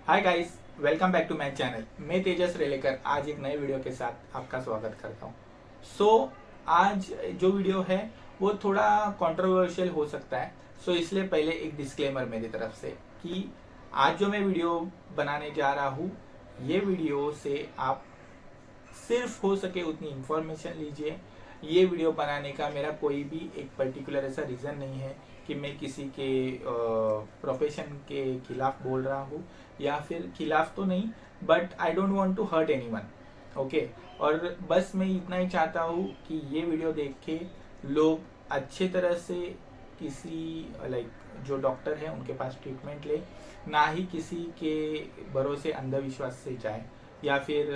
Hi guys, welcome back to my channel. मैं तेजस रेलेकर आज एक नए वीडियो के साथ आपका स्वागत करता हूँ। आज जो वीडियो है वो थोड़ा कंट्रोवर्शियल हो सकता है। इसलिए पहले एक डिस्क्लेमर मेरी तरफ से कि आज जो मैं वीडियो बनाने जा रहा हूँ, ये वीडियो से आप सिर्फ हो सके उतनी इंफॉर्मेशन लीजिए। ये वीडियो बनाने का मेरा कोई भी एक पर्टिकुलर ऐसा रीज़न नहीं है कि मैं किसी के प्रोफेशन के खिलाफ बोल रहा हूँ, या फिर खिलाफ तो नहीं, but I don't want to hurt anyone. Okay. और बस मैं इतना ही चाहता हूँ कि ये वीडियो देख के लोग अच्छे तरह से किसी जो डॉक्टर है उनके पास ट्रीटमेंट ले, ना ही किसी के भरोसे अंधविश्वास से जाए, या फिर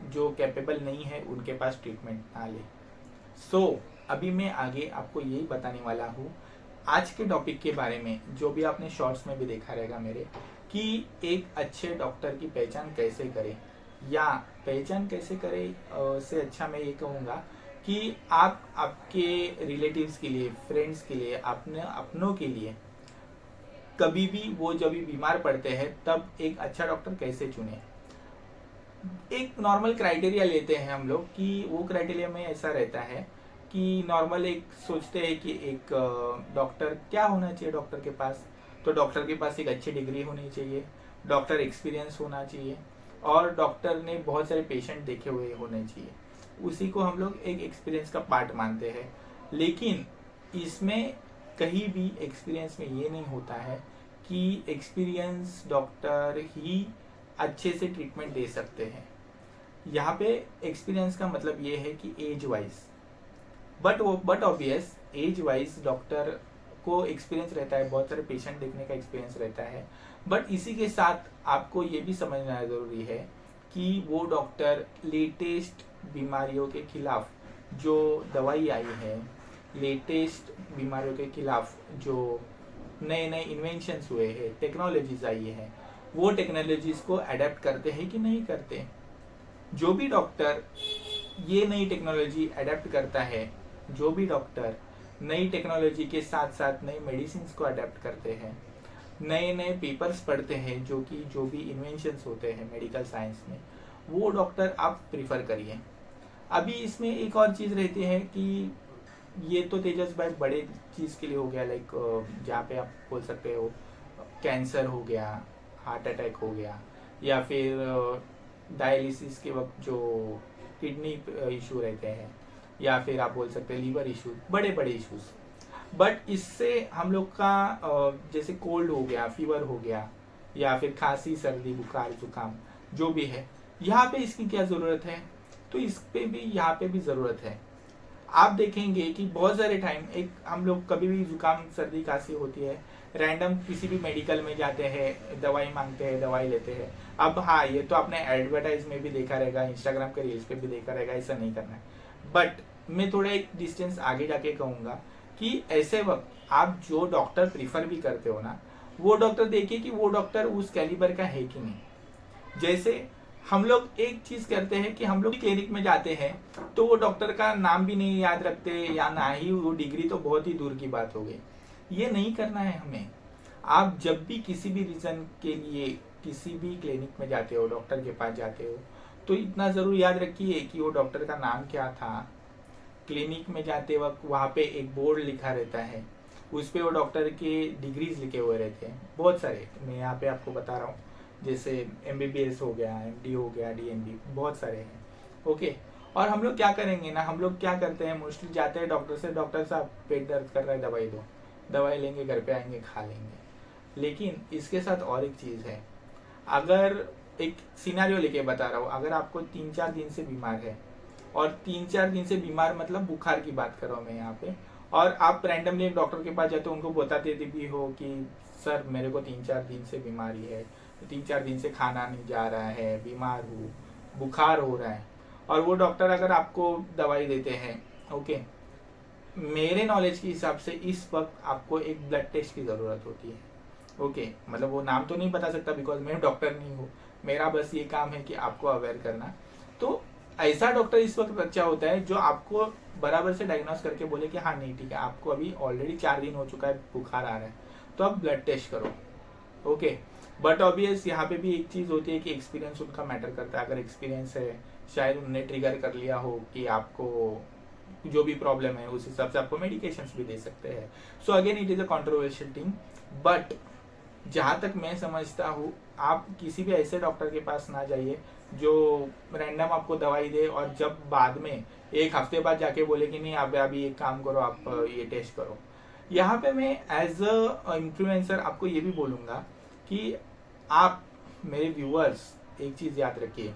जो कैपेबल नहीं है उनके पास ट्रीटमेंट ना ले। अभी मैं आगे आपको यही बताने वाला हूँ आज के टॉपिक के बारे में, जो भी आपने शॉर्ट्स में भी देखा रहेगा मेरे, कि एक अच्छे डॉक्टर की पहचान कैसे करें, या पहचान कैसे करें से अच्छा मैं ये कहूँगा कि आप आपके रिलेटिव्स के लिए, फ्रेंड्स के लिए, अपनों के लिए कभी भी वो जब भी बीमार पड़ते हैं तब एक अच्छा डॉक्टर कैसे चुने। एक नॉर्मल क्राइटेरिया लेते हैं हम लोग कि वो क्राइटेरिया में ऐसा रहता है कि नॉर्मल एक सोचते हैं कि एक डॉक्टर क्या होना चाहिए डॉक्टर के पास। तो डॉक्टर के पास एक अच्छी डिग्री होनी चाहिए, डॉक्टर एक्सपीरियंस होना चाहिए, और डॉक्टर ने बहुत सारे पेशेंट देखे हुए होने चाहिए। उसी को हम लोग एक एक्सपीरियंस का पार्ट मानते हैं। लेकिन इसमें कहीं भी एक्सपीरियंस में ये नहीं होता है कि एक्सपीरियंस डॉक्टर ही अच्छे से ट्रीटमेंट दे सकते हैं। यहाँ पे एक्सपीरियंस का मतलब ये है कि age wise, but obvious age wise doctor को एक्सपीरियंस रहता है, बहुत सारे पेशेंट देखने का एक्सपीरियंस रहता है। बट इसी के साथ आपको ये भी समझना जरूरी है कि वो डॉक्टर लेटेस्ट बीमारियों के खिलाफ जो दवाई आई है, लेटेस्ट बीमारियों के खिलाफ जो नए नए इन्वेंशंस हुए हैं, टेक्नोलॉजीज आई है, वो टेक्नोलॉजीज को अडेप्ट करते हैं कि नहीं करते। जो भी डॉक्टर ये नई टेक्नोलॉजी अडेप्ट करता है, जो भी डॉक्टर नई टेक्नोलॉजी के साथ साथ नई मेडिसिन को अडेप्ट करते हैं, नए नए पेपर्स पढ़ते हैं, जो भी इन्वेंशंस होते हैं मेडिकल साइंस में, वो डॉक्टर आप प्रिफर करिए। अभी इसमें एक और चीज़ रहती है कि ये तो तेजस भाई बड़े चीज़ के लिए हो गया, जहाँ पे आप बोल सकते हो कैंसर हो गया, हार्ट अटैक हो गया, या फिर डायलिसिस के वक्त जो किडनी इशू रहते हैं, या फिर आप बोल सकते हैं लीवर इशू, बड़े बड़े इश्यूज। बट इससे हम लोग का जैसे कोल्ड हो गया, फीवर हो गया, या फिर खांसी, सर्दी, बुखार, जुकाम जो भी है, यहाँ पे इसकी क्या ज़रूरत है, तो इस पे भी यहाँ पे भी ज़रूरत है। आप देखेंगे कि बहुत सारे टाइम एक हम लोग कभी भी जुकाम, सर्दी, खांसी होती है, रैंडम किसी भी मेडिकल में जाते हैं, दवाई मांगते हैं, दवाई लेते हैं। अब हाँ, ये तो आपने एडवर्टाइज में भी देखा रहेगा, इंस्टाग्राम के रील्स पे भी देखा रहेगा, ऐसा नहीं करना है। बट मैं थोड़ा एक डिस्टेंस आगे जाके कहूँगा कि ऐसे वक्त आप जो डॉक्टर प्रीफर भी करते हो ना, वो डॉक्टर देखिए कि वो डॉक्टर उस कैलिबर का है कि नहीं। जैसे हम लोग एक चीज करते हैं कि हम लोग क्लिनिक में जाते हैं तो वो डॉक्टर का नाम भी नहीं याद रखते, या ना ही वो डिग्री, तो बहुत ही दूर की बात हो गई। ये नहीं करना है हमें। आप जब भी किसी भी रीजन के लिए किसी भी क्लिनिक में जाते हो, डॉक्टर के पास जाते हो, तो इतना जरूर याद रखिए कि वो डॉक्टर का नाम क्या था। क्लिनिक में जाते वक्त वहाँ पे एक बोर्ड लिखा रहता है, उस पर वो डॉक्टर के डिग्रीज लिखे हुए रहते हैं, बहुत सारे। मैं यहाँ पे आपको बता रहा हूँ, जैसे MBBS हो गया, MD हो गया, DNB, बहुत सारे हैं। ओके। और हम लोग क्या करेंगे ना, हम लोग क्या करते हैं, मोस्टली जाते हैं डॉक्टर से, डॉक्टर साहब पेट दर्द कर रहा है, दवाई दो। दवाई लेंगे, घर पे आएंगे, खा लेंगे। लेकिन इसके साथ और एक चीज़ है। अगर एक सिनेरियो लेके बता रहा हूँ, अगर आपको 3-4 दिन से बीमार है, और 3-4 दिन से बीमार मतलब बुखार की बात कर रहा हूँ मैं यहाँ पे, और आप रैंडमली एक डॉक्टर के पास जाते हो, उनको बताते भी हो कि सर मेरे को 3-4 दिन से बीमारी है, 3-4 दिन से खाना नहीं जा रहा है, बीमार हूँ, बुखार हो रहा है, और वो डॉक्टर अगर आपको दवाई देते हैं, ओके, मेरे नॉलेज के हिसाब से इस वक्त आपको एक ब्लड टेस्ट की ज़रूरत होती है। ओके, मतलब वो नाम तो नहीं बता सकता बिकॉज मैं डॉक्टर नहीं हूँ, मेरा बस ये काम है कि आपको अवेयर करना। तो ऐसा डॉक्टर इस वक्त अच्छा होता है जो आपको बराबर से डायग्नोस करके बोले कि हाँ नहीं ठीक है, आपको अभी ऑलरेडी 4 दिन हो चुका है, बुखार आ रहा है, तो आप ब्लड टेस्ट करो। ओके। बट ऑब्वियस यहाँ पे भी एक चीज़ होती है कि एक्सपीरियंस उनका मैटर करता है। अगर एक्सपीरियंस है, शायद उन्होंने ट्रिगर कर लिया हो कि आपको जो भी प्रॉब्लम है उस हिसाब से आपको मेडिकेशंस भी दे सकते हैं। So again it is a controversial thing, but जहाँ तक मैं समझता हूँ, आप किसी भी ऐसे डॉक्टर के पास ना जाइए जो रैंडम आपको दवाई दे और जब बाद में एक हफ्ते बाद जाके बोले कि नहीं आप अभी एक काम करो, आप ये टेस्ट करो। यहाँ पे मैं एज अ इन्फ्लुएंसर आपको ये भी बोलूँगा कि आप मेरे व्यूअर्स एक चीज़ याद रखिए,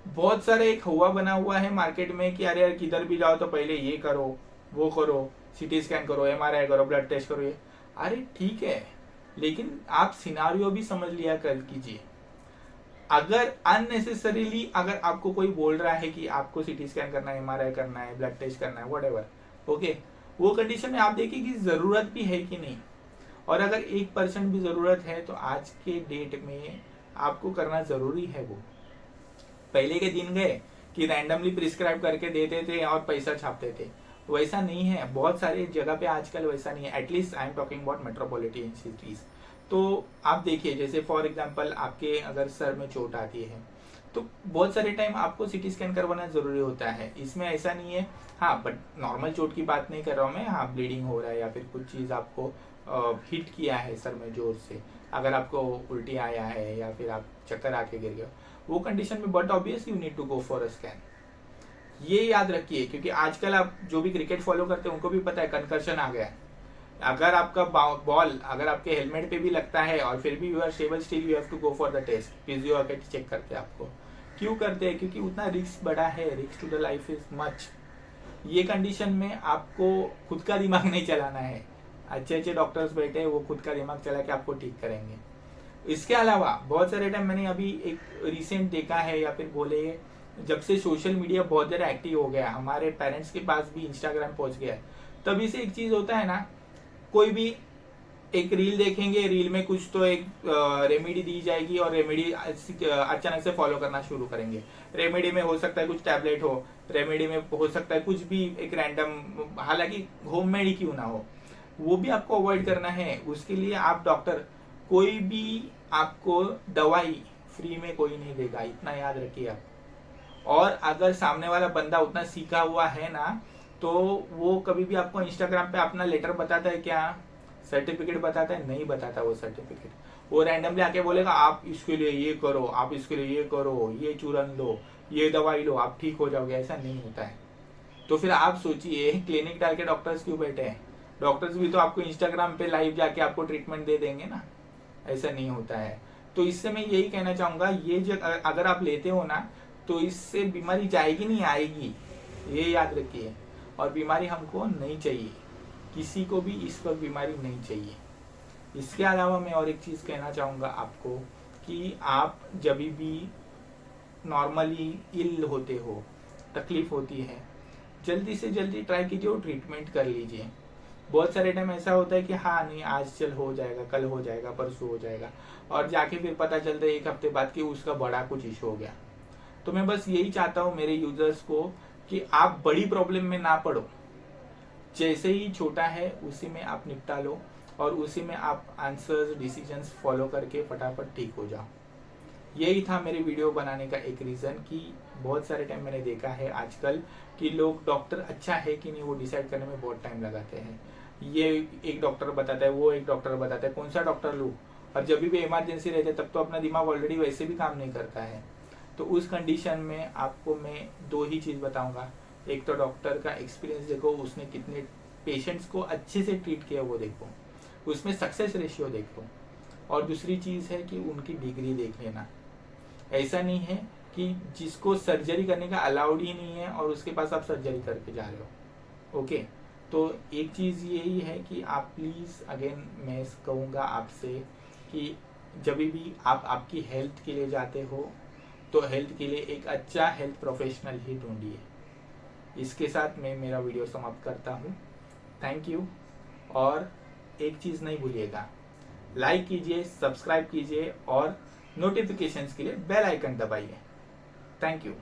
बहुत सारे एक हुआ बना हुआ है मार्केट में कि अरे यार किधर भी जाओ तो पहले ये करो, वो करो, सीटी स्कैन करो, एमआरआई करो, ब्लड टेस्ट करो। ये अरे ठीक है, लेकिन आप सिनारियो भी समझ लिया कर कीजिए। अगर अननेसेसरीली अगर आपको कोई बोल रहा है कि आपको सीटी स्कैन करना है, एमआरआई करना है, ब्लड टेस्ट करना है, व्हाटएवर, ओके, वो कंडीशन में आप देखिए कि जरूरत भी है कि नहीं। और अगर 1% भी जरूरत है तो आज के डेट में आपको करना जरूरी है। वो पहले के दिन गए कि रैंडमली प्रिस्क्राइब करके देते थे और पैसा छापते थे, वैसा नहीं है। बहुत सारे जगह पे आजकल वैसा नहीं है, at least I am talking about metropolitan cities. तो आप देखिए, जैसे फॉर एग्जांपल आपके अगर सर में चोट आती है तो बहुत सारे टाइम आपको सीटी स्कैन करवाना जरूरी होता है। इसमें ऐसा नहीं है, हाँ, बट नॉर्मल चोट की बात नहीं कर रहा हूँ मैं। हाँ, ब्लीडिंग हो रहा है या फिर कुछ चीज़ आपको हिट किया है सर में जोर से, अगर आपको उल्टी आया है या फिर आप चक्कर आके गिर गए, वो कंडीशन में but obviously you need to go for a scan. ये याद रखिए, क्योंकि आजकल आप जो भी क्रिकेट फॉलो करते हैं उनको भी पता है कंकर्शन आ गया है। अगर आपका बॉल अगर आपके हेलमेट पे भी लगता है और फिर भी you are stable, still you have to go for the test. Physio आके चेक करते हैं आपको। क्यों करते हैं? क्योंकि उतना रिस्क बड़ा है, risk to the life is much. ये कंडीशन में आपको खुद का दिमाग नहीं चलाना है। अच्छे अच्छे डॉक्टर्स बैठे हैं, वो खुद का दिमाग चला के आपको ठीक करेंगे। इसके अलावा बहुत सारे टाइम मैंने अभी एक रिसेंट देखा है, या फिर बोले जब से सोशल मीडिया बहुत ज़्यादा एक्टिव हो गया, हमारे पेरेंट्स के पास भी इंस्टाग्राम पहुंच गया है, तभी से एक चीज़ होता है ना, कोई भी एक रील देखेंगे, रील में कुछ तो एक रेमेडी दी जाएगी और रेमेडी अचानक से फॉलो करना शुरू करेंगे। रेमेडी में हो सकता है कुछ टैबलेट हो, रेमेडी में हो सकता है कुछ भी एक रैंडम, हालांकि होममेड ही क्यों ना हो, वो भी आपको अवॉइड करना है। उसके लिए आप डॉक्टर, कोई भी आपको दवाई फ्री में कोई नहीं देगा, इतना याद रखिए आप। और अगर सामने वाला बंदा उतना सीखा हुआ है ना, तो वो कभी भी आपको इंस्टाग्राम पे अपना लेटर बताता है क्या, सर्टिफिकेट बताता है? नहीं बताता वो सर्टिफिकेट। वो रैंडमली आके बोलेगा आप इसके लिए ये करो, आप इसके लिए ये करो, ये चूरन लो, ये दवाई लो, आप ठीक हो जाओगे। ऐसा नहीं होता है। तो फिर आप सोचिए, क्लिनिक डाल के डॉक्टर्स क्यों बैठे हैं? डॉक्टर्स भी तो आपको इंस्टाग्राम पे लाइव जाके आपको ट्रीटमेंट दे देंगे ना। ऐसा नहीं होता है। तो इससे मैं यही कहना चाहूंगा, ये अगर आप लेते हो ना, तो इससे बीमारी जाएगी नहीं, आएगी, ये याद रखिए। और बीमारी हमको नहीं चाहिए, किसी को भी इस वक्त बीमारी नहीं चाहिए। इसके अलावा मैं और एक चीज़ कहना चाहूँगा आपको कि आप जब भी नॉर्मली इल होते हो, तकलीफ होती है, जल्दी से जल्दी ट्राई कीजिए और ट्रीटमेंट कर लीजिए। बहुत सारे टाइम ऐसा होता है कि हाँ नहीं आज चल हो जाएगा, कल हो जाएगा, परसों हो जाएगा, और जाके फिर पता चलता है एक हफ्ते बाद कि उसका बड़ा कुछ इशू हो गया। तो मैं बस यही चाहता हूँ मेरे यूजर्स को कि आप बड़ी प्रॉब्लम में ना पड़ो, जैसे ही छोटा है उसी में आप निपटा लो और उसी में आप आंसर्स, डिसीजंस फॉलो करके फटाफट ठीक हो जाओ। यही था मेरे वीडियो बनाने का एक रीज़न कि बहुत सारे टाइम मैंने देखा है आजकल कि लोग डॉक्टर अच्छा है कि नहीं वो डिसाइड करने में बहुत टाइम लगाते हैं। ये एक डॉक्टर बताता है, वो एक डॉक्टर बताता है, कौन सा डॉक्टर लूँ, और जब भी इमरजेंसी रहती है तब तो अपना दिमाग ऑलरेडी वैसे भी काम नहीं करता है। तो उस कंडीशन में आपको मैं दो ही चीज़ बताऊंगा। एक तो डॉक्टर का एक्सपीरियंस देखो, उसने कितने पेशेंट्स को अच्छे से ट्रीट किया वो देखो, उसमें सक्सेस रेशियो देखो, और दूसरी चीज़ है कि उनकी डिग्री देख लेना। ऐसा नहीं है कि जिसको सर्जरी करने का अलाउड ही नहीं है और उसके पास आप सर्जरी करके जा रहे हो। ओके, तो एक चीज़ यही है कि आप प्लीज़, अगेन मैं कहूँगा आपसे कि जब भी आप आपकी हेल्थ के लिए जाते हो तो हेल्थ के लिए एक अच्छा हेल्थ प्रोफेशनल ही ढूंढिए। इसके साथ मैं मेरा वीडियो समाप्त करता हूँ। Thank you. और एक चीज़ नहीं भूलिएगा, लाइक कीजिए, सब्सक्राइब कीजिए और नोटिफिकेशंस के लिए बेल आइकन दबाइए। Thank you.